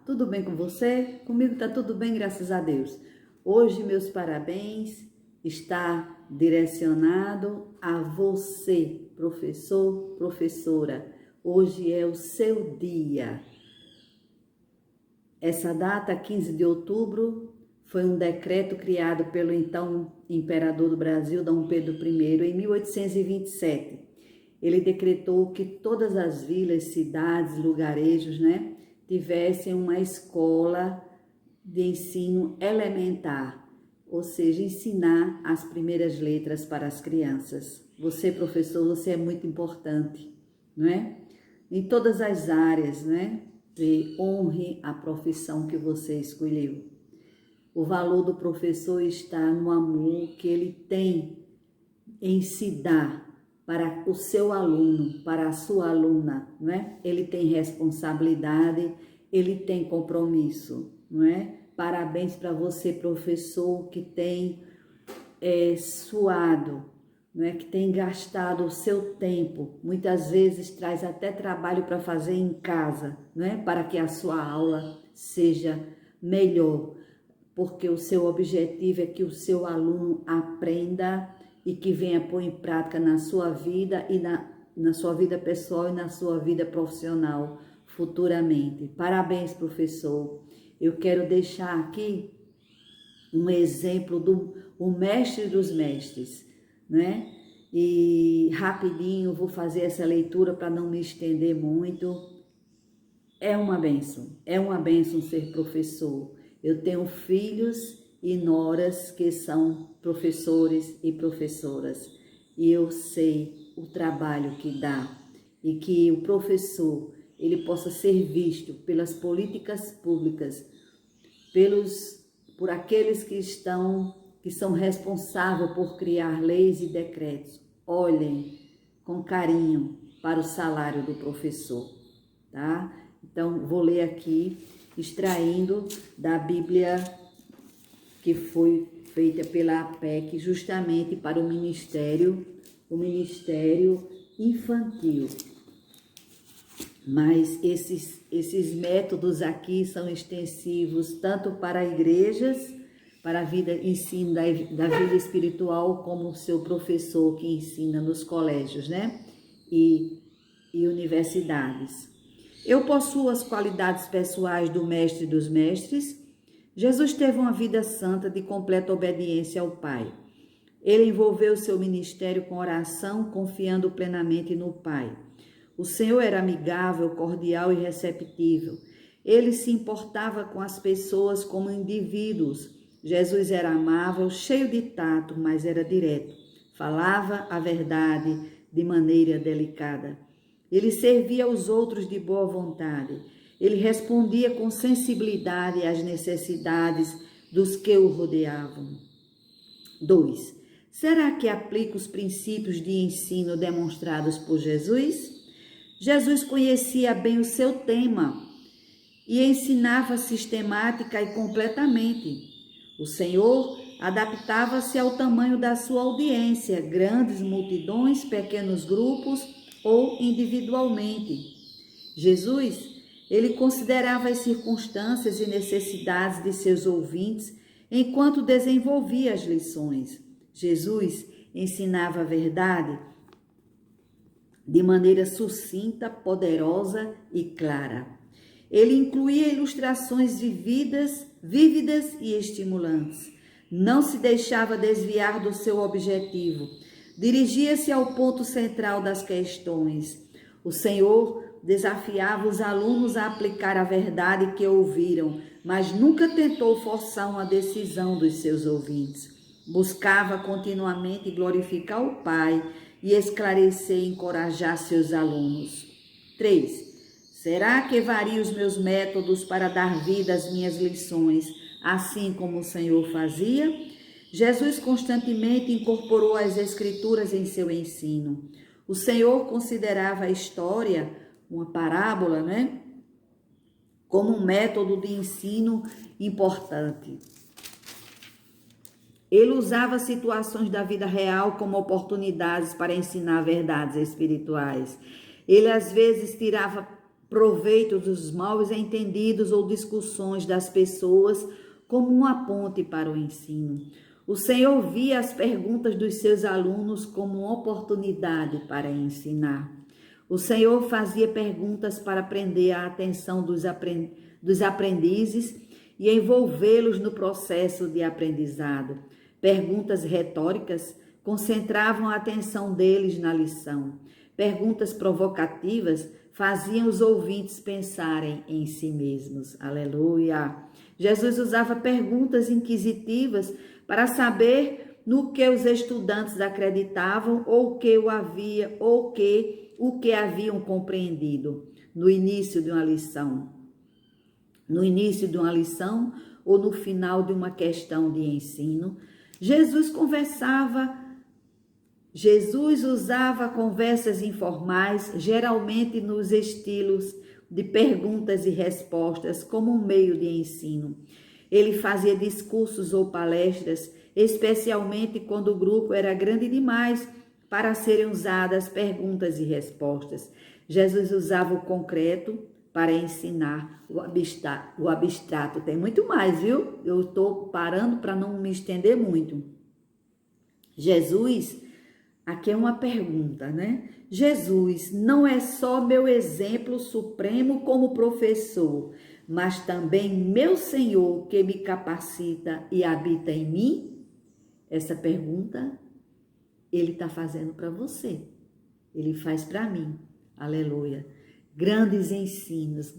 tudo bem com você? Comigo tá tudo bem, graças a Deus. Hoje meus parabéns está direcionado a você, professor, professora. Hoje é o seu dia. Essa data, 15 de outubro, foi um decreto criado pelo então imperador do Brasil, Dom Pedro I, em 1827. Ele decretou que todas as vilas, cidades, lugarejos, tivessem uma escola de ensino elementar, ou seja, ensinar as primeiras letras para as crianças. Você, professor, você é muito importante, não é? Em todas as áreas, E honre a profissão que você escolheu. O valor do professor está no amor que ele tem em se dar para o seu aluno, para a sua aluna, não é? Ele tem responsabilidade, ele tem compromisso, não é? Parabéns para você, professor, que tem suado, não é? Que tem gastado o seu tempo, muitas vezes traz até trabalho para fazer em casa, não é? Para que a sua aula seja melhor, porque o seu objetivo é que o seu aluno aprenda e que venha pôr em prática na sua vida e na sua vida pessoal e na sua vida profissional futuramente. Parabéns, professor. Eu quero deixar aqui um exemplo do mestre dos mestres, né? E rapidinho vou fazer essa leitura para não me estender muito. É uma bênção ser professor. Eu tenho filhos e noras que são professores e professoras, e eu sei o trabalho que dá, e que o professor, ele possa ser visto pelas políticas públicas, por aqueles que são responsáveis por criar leis e decretos. Olhem com carinho para o salário do professor, tá? Então, vou ler aqui, extraindo da Bíblia que foi feita pela APEC, justamente para o Ministério Infantil. Mas esses métodos aqui são extensivos tanto para igrejas, para a vida, ensino da vida espiritual, como o seu professor que ensina nos colégios, e universidades. Eu possuo as qualidades pessoais do mestre dos mestres. Jesus teve uma vida santa de completa obediência ao Pai. Ele envolveu seu ministério com oração, confiando plenamente no Pai. O Senhor era amigável, cordial e receptível. Ele se importava com as pessoas como indivíduos. Jesus era amável, cheio de tato, mas era direto. Falava a verdade de maneira delicada. Ele servia aos outros de boa vontade. Ele respondia com sensibilidade às necessidades dos que o rodeavam. 2. Será que aplica os princípios de ensino demonstrados por Jesus? Jesus conhecia bem o seu tema e ensinava sistemática e completamente. O Senhor adaptava-se ao tamanho da sua audiência, grandes multidões, pequenos grupos ou individualmente. Jesus, ele considerava as circunstâncias e necessidades de seus ouvintes enquanto desenvolvia as lições. Jesus ensinava a verdade de maneira sucinta, poderosa e clara. Ele incluía ilustrações vívidas e estimulantes. Não se deixava desviar do seu objetivo. Dirigia-se ao ponto central das questões. O Senhor desafiava os alunos a aplicar a verdade que ouviram, mas nunca tentou forçar uma decisão dos seus ouvintes. Buscava continuamente glorificar o Pai e esclarecer e encorajar seus alunos. 3. Será que vario os meus métodos para dar vida às minhas lições, assim como o Senhor fazia? Jesus constantemente incorporou as Escrituras em seu ensino. O Senhor considerava a história, uma parábola, como um método de ensino importante. Ele usava situações da vida real como oportunidades para ensinar verdades espirituais. Ele, às vezes, tirava proveito dos mal entendidos ou discussões das pessoas como uma ponte para o ensino. O Senhor via as perguntas dos seus alunos como uma oportunidade para ensinar. O Senhor fazia perguntas para prender a atenção dos aprendizes e envolvê-los no processo de aprendizado. Perguntas retóricas concentravam a atenção deles na lição. Perguntas provocativas faziam os ouvintes pensarem em si mesmos. Aleluia! Jesus usava perguntas inquisitivas para saber no que os estudantes acreditavam ou o que haviam compreendido no início de uma lição. No início de uma lição ou no final de uma questão de ensino, Jesus usava conversas informais, geralmente nos estilos de perguntas e respostas, como um meio de ensino. Ele fazia discursos ou palestras, especialmente quando o grupo era grande demais para serem usadas perguntas e respostas. Jesus usava o concreto para ensinar o abstrato. Tem muito mais, viu? Eu estou parando para não me estender muito. Jesus, aqui é uma pergunta, né? Jesus não é só meu exemplo supremo como professor, mas também meu Senhor que me capacita e habita em mim? Essa pergunta Ele está fazendo para você. Ele faz para mim. Aleluia. Grandes ensinos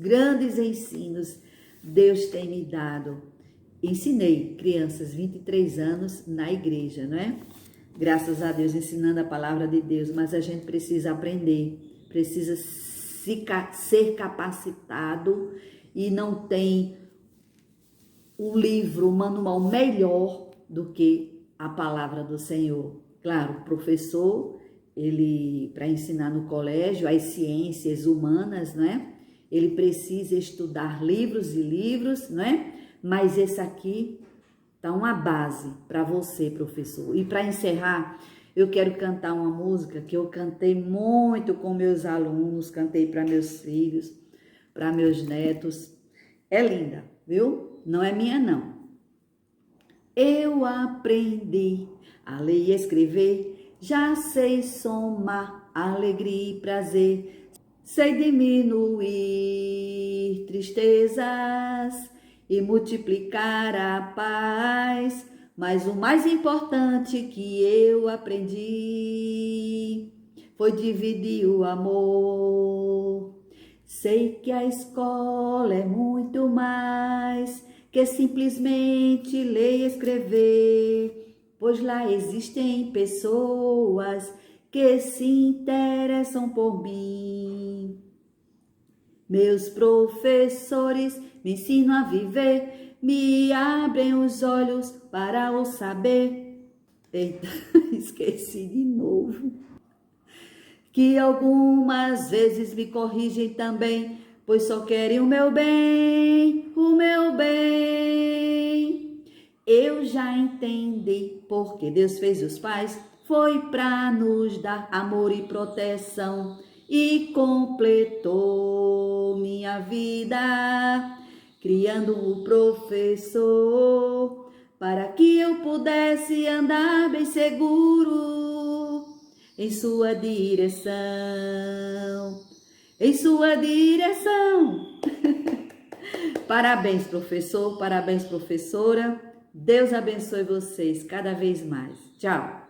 Deus tem me dado. Ensinei crianças, 23 anos na igreja, não é? Graças a Deus, ensinando a palavra de Deus, mas a gente precisa aprender, precisa ser capacitado e não tem um livro, um manual melhor do que a palavra do Senhor. Claro, o professor, ele, para ensinar no colégio as ciências humanas, não é? Ele precisa estudar livros e livros, não é? Mas esse aqui tá uma base para você, professor. E para encerrar, eu quero cantar uma música que eu cantei muito com meus alunos, cantei para meus filhos, para meus netos. É linda, viu? Não é minha, não. Eu aprendi a ler e escrever, já sei somar alegria e prazer, sei diminuir tristezas e multiplicar a paz, mas o mais importante que eu aprendi foi dividir o amor. Sei que a escola é muito mais que simplesmente ler e escrever, pois lá existem pessoas que se interessam por mim. Meus professores me ensinam a viver, me abrem os olhos para o saber. Eita, esqueci de novo. Que algumas vezes me corrigem também, pois só querem o meu bem, o meu bem. Eu já entendi porque Deus fez os pais, foi para nos dar amor e proteção, e completou minha vida, criando um professor, para que eu pudesse andar bem seguro em sua direção, em sua direção. Parabéns, professor, parabéns, professora. Deus abençoe vocês cada vez mais. Tchau.